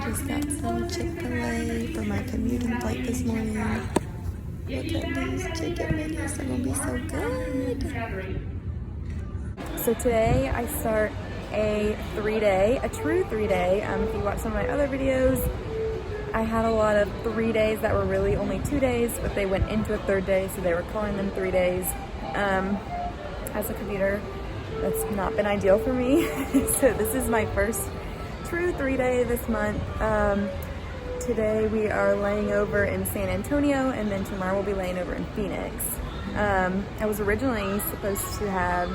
just got some Chick-fil-A for my commuting flight this morning. Look at these chicken nuggets, they're gonna be so good. So today I start a true 3-day. If you watch some of my other videos, I had a lot of 3 days that were really only 2 days, but they went into a third day, so they were calling them 3 days. As a commuter, that's not been ideal for me. So this is my first true 3-day this month. Today we are laying over in San Antonio, and then tomorrow we'll be laying over in Phoenix. I was originally supposed to have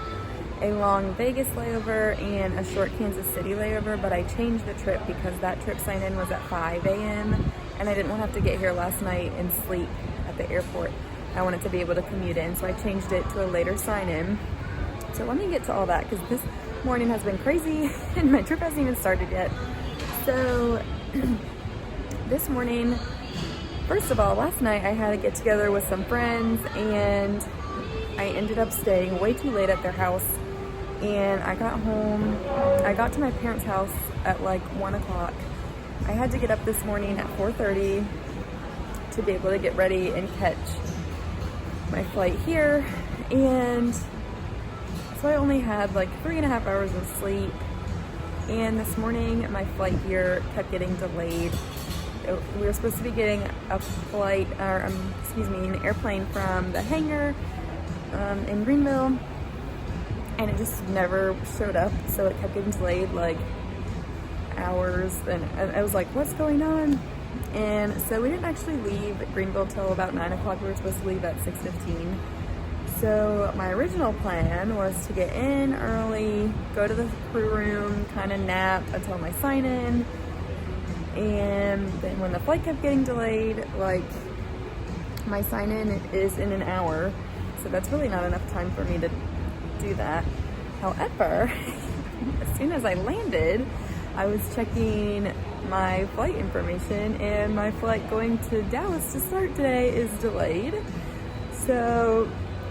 a long Vegas layover and a short Kansas City layover, but I changed the trip because that trip sign-in was at 5 a.m. and I didn't want to have to get here last night and sleep at the airport. I wanted to be able to commute in, so I changed it to a later sign-in. So let me get to all that because this morning has been crazy and my trip hasn't even started yet. So this morning, first of all, last night I had a get together with some friends and I ended up staying way too late at their house, and I got to my parents' house at like 1 o'clock. I had to get up this morning at 4:30 to be able to get ready and catch my flight here, and so I only had like 3.5 hours of sleep, and this morning my flight here kept getting delayed. We were supposed to be getting a flight, or an airplane from the hangar in Greenville, and it just never showed up, so it kept getting delayed like hours, and I was like, what's going on? And so we didn't actually leave Greenville till about 9 o'clock. We were supposed to leave at 6:15. So my original plan was to get in early, go to the crew room, kind of nap until my sign-in, and then when the flight kept getting delayed, like my sign-in is in an hour, so that's really not enough time for me to do that. However, as soon as I landed, I was checking my flight information, and my flight going to Dallas to start today is delayed. So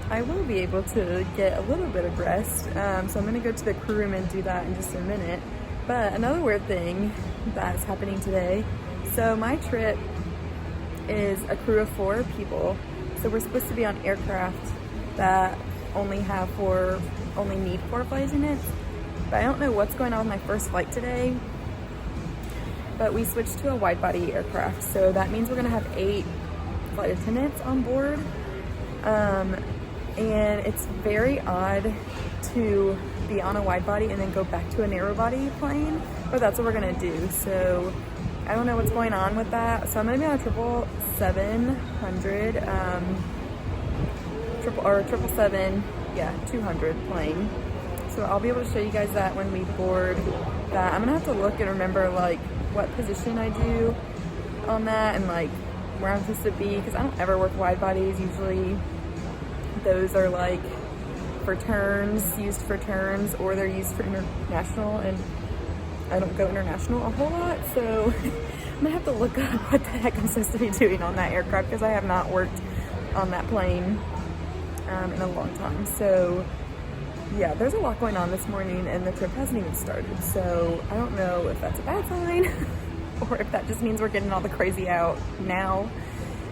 I will be able to get a little bit of rest. So I'm gonna go to the crew room and do that in just a minute. But another weird thing that's happening today, so my trip is a crew of 4 people. So we're supposed to be on aircraft that only need 4 flight attendants. But I don't know what's going on with my first flight today. But we switched to a wide-body aircraft, so that means we're gonna have 8 flight attendants on board. And it's very odd to be on a wide-body and then go back to a narrow-body plane, but that's what we're gonna do. So I don't know what's going on with that. So I'm gonna be on a 777-200 plane. So I'll be able to show you guys that when we board that. I'm gonna have to look and remember like what position I do on that and like where I'm supposed to be, because I don't ever work wide bodies. Usually those are like for turns, used for turns, or they're used for international, and I don't go international a whole lot, so I'm gonna have to look up what the heck I'm supposed to be doing on that aircraft, because I have not worked on that plane in a long time. So yeah, there's a lot going on this morning, and the trip hasn't even started, so I don't know if that's a bad sign or if that just means we're getting all the crazy out now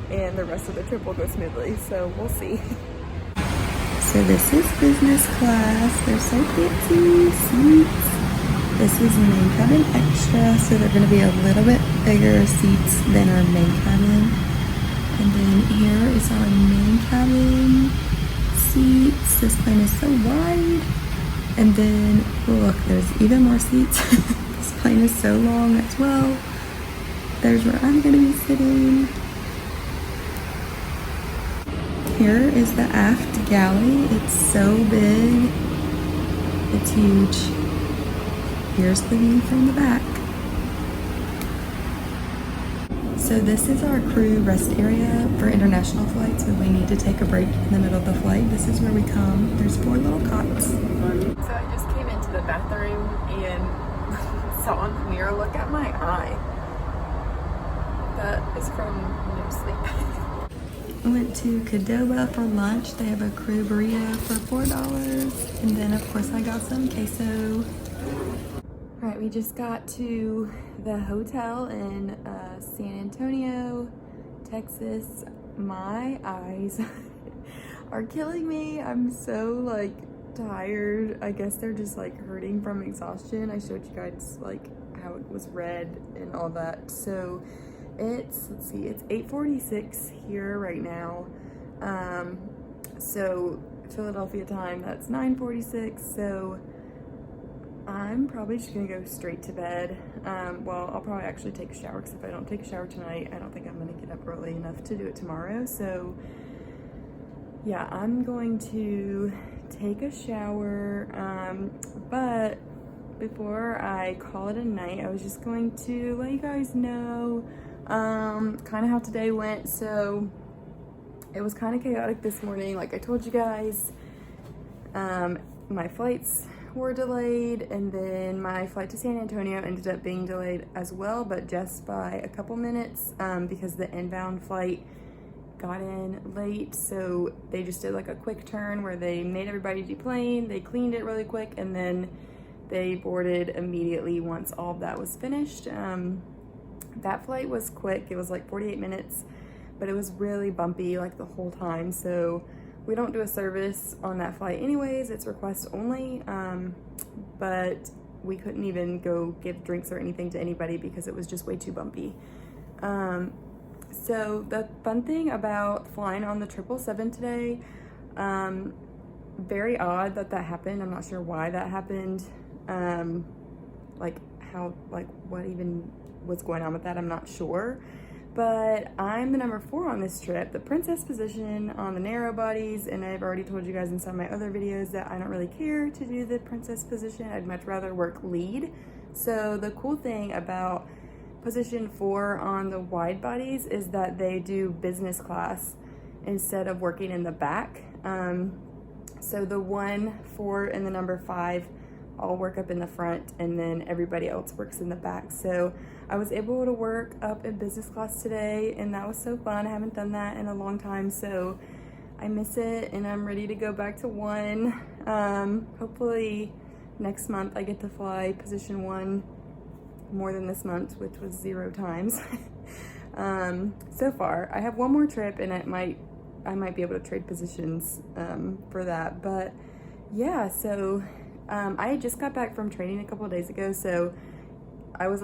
and the rest of the trip will go smoothly, so we'll see. So this is business class. They're so fancy seats. This is main cabin extra, so they're going to be a little bit bigger seats than our main cabin. And then here is our main cabin seats. This plane is so wide. And then look, there's even more seats. This plane is so long as well. There's where I'm going to be sitting. Here is the aft galley. It's so big. It's huge. Here's the view from the back. So this is our crew rest area for international flights when we need to take a break in the middle of the flight. This is where we come. There's 4 little cots. So I just came into the bathroom and saw in the mirror, look at my eye. That is from no sleep. I went to Qdoba for lunch. They have a crew burrito for $4. And then of course I got some queso. All right, we just got to the hotel in San Antonio, Texas. My eyes are killing me. I'm so like tired. I guess they're just like hurting from exhaustion. I showed you guys like how it was red and all that. So it's, let's see, it's 8:46 here right now. So Philadelphia time, that's 9:46. So I'm probably just gonna go straight to bed. Well, I'll probably actually take a shower, because if I don't take a shower tonight, I don't think I'm gonna get up early enough to do it tomorrow. So yeah, I'm going to take a shower. But before I call it a night, I was just going to let you guys know kind of how today went. So it was kind of chaotic this morning. Like I told you guys, my flights were delayed, and then my flight to San Antonio ended up being delayed as well, but just by a couple minutes, because the inbound flight got in late. So they just did like a quick turn where they made everybody deplane, they cleaned it really quick, and then they boarded immediately once all of that was finished. That flight was quick. It was like 48 minutes, but it was really bumpy like the whole time. So we don't do a service on that flight anyways, it's request only, but we couldn't even go give drinks or anything to anybody because it was just way too bumpy. So the fun thing about flying on the 777 today, very odd that happened. I'm not sure why that happened. Like how, like what even was going on with that, I'm not sure. But I'm the number 4 on this trip, the princess position on the narrow bodies, and I've already told you guys in some of my other videos that I don't really care to do the princess position. I'd much rather work lead. So the cool thing about position 4 on the wide bodies is that they do business class instead of working in the back. So the 1, 4, and the number 5 all work up in the front, and then everybody else works in the back. So I was able to work up in business class today, and that was so fun. I haven't done that in a long time, so I miss it, and I'm ready to go back to 1. Hopefully next month I get to fly position 1 more than this month, which was 0 times. So far I have 1 more trip, and I might be able to trade positions for that. But yeah, so I just got back from training a couple of days ago, so I was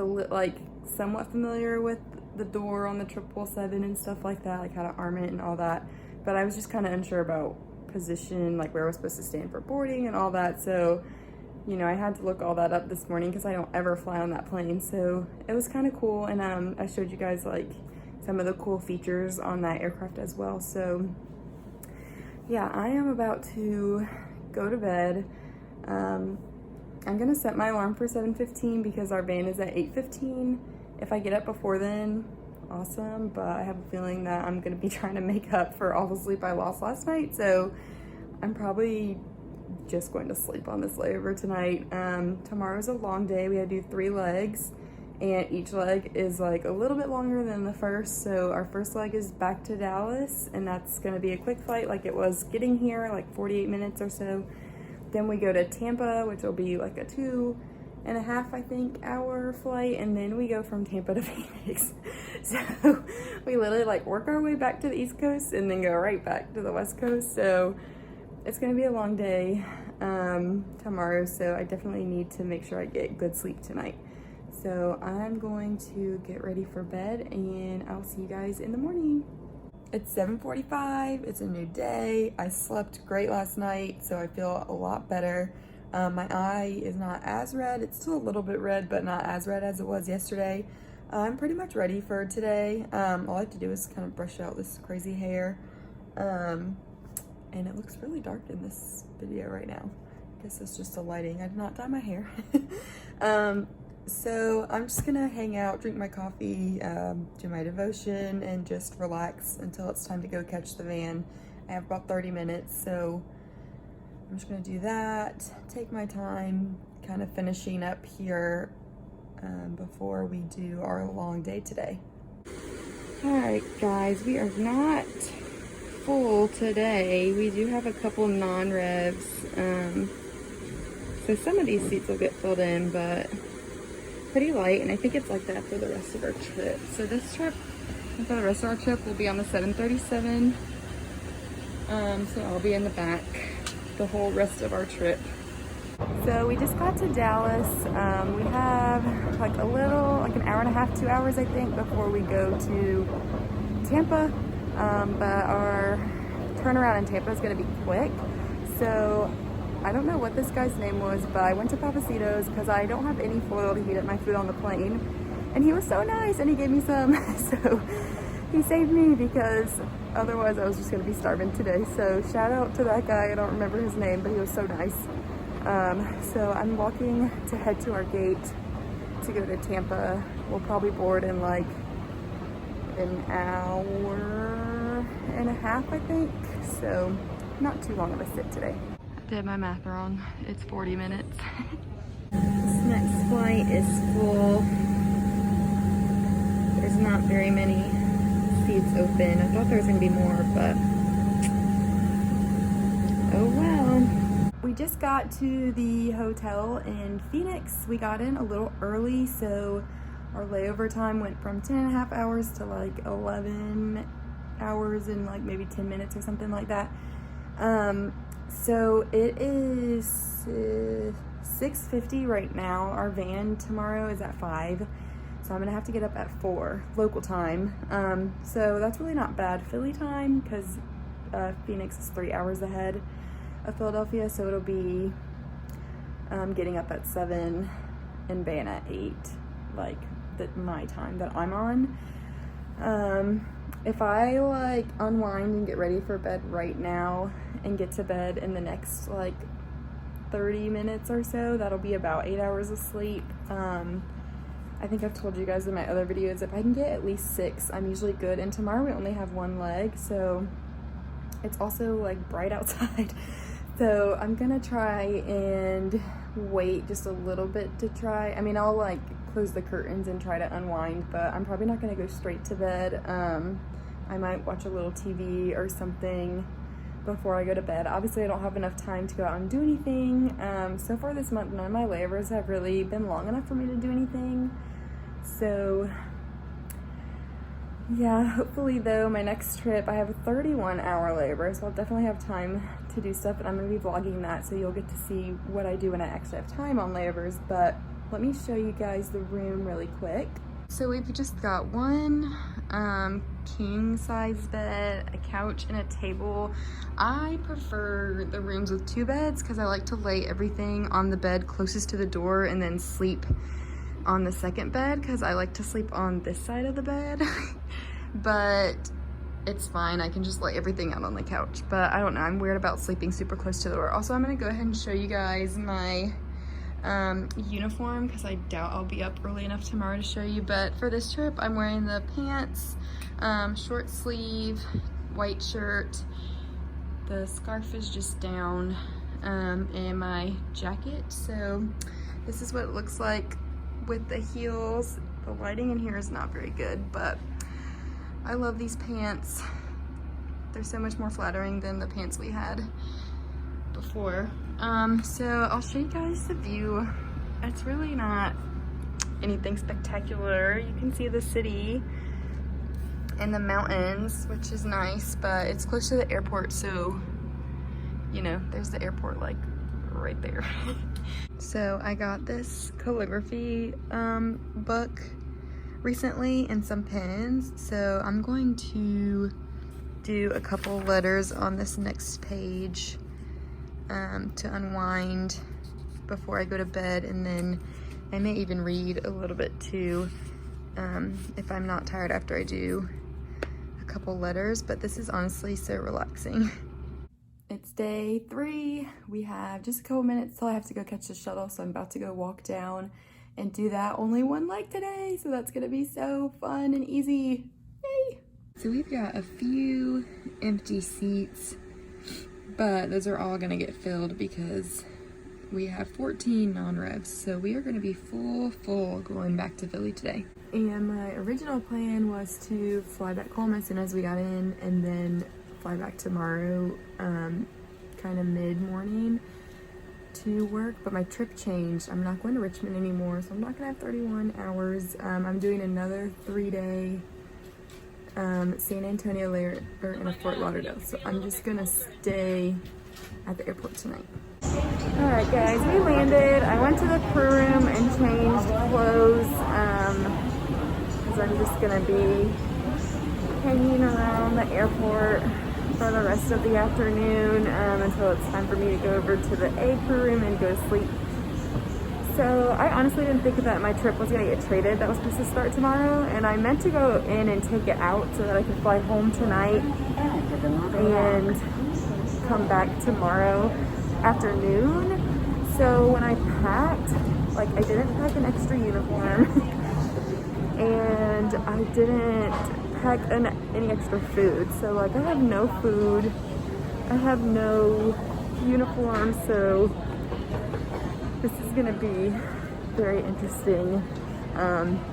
somewhat familiar with the door on the 777 and stuff like that, like how to arm it and all that. But I was just kind of unsure about position, like where I was supposed to stand for boarding and all that. So, you know, I had to look all that up this morning because I don't ever fly on that plane. So it was kind of cool, and I showed you guys like some of the cool features on that aircraft as well. So yeah, I am about to go to bed. I'm gonna set my alarm for 7:15 because our van is at 8:15. If I get up before then, awesome, but I have a feeling that I'm gonna be trying to make up for all the sleep I lost last night, so I'm probably just going to sleep on this layover tonight. Tomorrow's a long day. We had to do 3 legs, and each leg is like a little bit longer than the first. So our first leg is back to Dallas, and that's gonna be a quick flight like it was getting here, like 48 minutes or so. Then we go to Tampa, which will be like a 2.5, I think, hour flight, and then we go from Tampa to Phoenix. So we literally like work our way back to the East Coast and then go right back to the West Coast. So it's gonna be a long day tomorrow, so I definitely need to make sure I get good sleep tonight. So I'm going to get ready for bed, and I'll see you guys in the morning. It's 7:45, it's a new day. I slept great last night, so I feel a lot better. My eye is not as red. It's still a little bit red, but not as red as it was yesterday. I'm pretty much ready for today. All I have to do is kind of brush out this crazy hair. And it looks really dark in this video right now. I guess it's just the lighting. I did not dye my hair. So I'm just gonna hang out, drink my coffee, do my devotion, and just relax until it's time to go catch the van. I have about 30 minutes, so I'm just gonna do that, take my time, kind of finishing up here before we do our long day today. All right, guys, we are not full today. We do have a couple non-revs, so some of these seats will get filled in, but pretty light, and I think it's like that for the rest of our trip. So this trip, for the rest of our trip, will be on the 737. So I'll be in the back the whole rest of our trip. So we just got to Dallas. We have like an hour and a half, 2 hours, I think, before we go to Tampa. But our turnaround in Tampa is going to be quick. So I don't know what this guy's name was, but I went to Papacito's because I don't have any foil to heat up my food on the plane. And he was so nice, and he gave me some. So he saved me, because otherwise I was just going to be starving today. So shout out to that guy. I don't remember his name, but he was so nice. So I'm walking to head to our gate to go to Tampa. We'll probably board in like an hour and a half, I think. So not too long of a sit today. I did my math wrong. It's 40 minutes. This next flight is full. There's not very many seats open. I thought there was gonna be more, but oh well. We just got to the hotel in Phoenix. We got in a little early, so our layover time went from 10.5 hours to like 11 hours and like maybe 10 minutes or something like that. So it is 6:50 right now. Our van tomorrow is at 5, so I'm gonna have to get up at 4 local time. So that's really not bad Philly time, because Phoenix is 3 hours ahead of Philadelphia, so it'll be getting up at 7 and van at 8, like my time that I'm on. If I like unwind and get ready for bed right now and get to bed in the next like 30 minutes or so, that'll be about 8 hours of sleep. I think I've told you guys in my other videos, if I can get at least 6, I'm usually good. And tomorrow we only have one leg, so it's also like bright outside. So I'm gonna try and wait just a little bit to try. I mean, I'll like close the curtains and try to unwind, but I'm probably not gonna go straight to bed. I might watch a little TV or something before I go to bed. Obviously, I don't have enough time to go out and do anything. So far this month, none of my layovers have really been long enough for me to do anything. So yeah, hopefully though, my next trip, I have a 31-hour layover, so I'll definitely have time to do stuff, and I'm gonna be vlogging that, so you'll get to see what I do when I actually have time on layovers. But let me show you guys the room really quick. So we've just got one king size bed, a couch, and a table. I prefer the rooms with 2 beds because I like to lay everything on the bed closest to the door and then sleep on the second bed, because I like to sleep on this side of the bed. But it's fine, I can just lay everything out on the couch. But I don't know, I'm weird about sleeping super close to the door. Also, I'm gonna go ahead and show you guys my uniform, because I doubt I'll be up early enough tomorrow to show you. But for this trip, I'm wearing the pants, short sleeve, white shirt. The scarf is just down, and my jacket. So this is what it looks like with the heels. The lighting in here is not very good, but I love these pants. They're so much more flattering than the pants we had before. So I'll show you guys the view. It's really not anything spectacular. You can see the city and the mountains, which is nice, but it's close to the airport, so you know, there's the airport like right there. So I got this calligraphy book recently and some pens, so I'm going to do a couple letters on this next page to unwind before I go to bed, and then I may even read a little bit too if I'm not tired after I do a couple letters. But this is honestly so relaxing. It's day 3. We have just a couple minutes till I have to go catch the shuttle, so I'm about to go walk down and do that. Only one leg today, so that's gonna be so fun and easy. Yay! So we've got a few empty seats, but those are all gonna get filled because we have 14 non-revs, so we are gonna be full going back to Philly today. And my original plan was to fly back home as soon as we got in, and then fly back tomorrow, kind of mid-morning to work, but my trip changed. I'm not going to Richmond anymore, so I'm not gonna have 31 hours. I'm doing another 3-day San Antonio layer in a Fort Lauderdale, so I'm just gonna stay at the airport tonight. All right, guys, we landed. I went to the crew room and changed clothes because I'm just gonna be hanging around the airport for the rest of the afternoon until it's time for me to go over to the A crew room and go to sleep. So I honestly didn't think that my trip was gonna get traded. That was supposed to start tomorrow, and I meant to go in and take it out so that I could fly home tonight and come back tomorrow afternoon. So when I packed, like, I didn't pack an extra uniform and I didn't pack any extra food. So like, I have no food, I have no uniform, so this is gonna be very interesting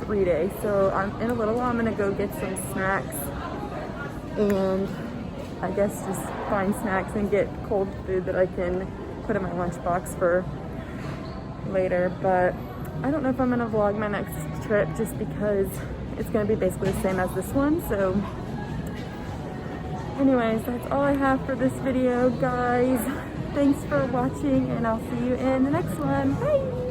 3 days. So in a little while I'm gonna go get some snacks and I guess just find snacks and get cold food that I can put in my lunchbox for later. But I don't know if I'm gonna vlog my next trip just because it's gonna be basically the same as this one. So anyways, that's all I have for this video, guys. Thanks for watching, and I'll see you in the next one. Bye!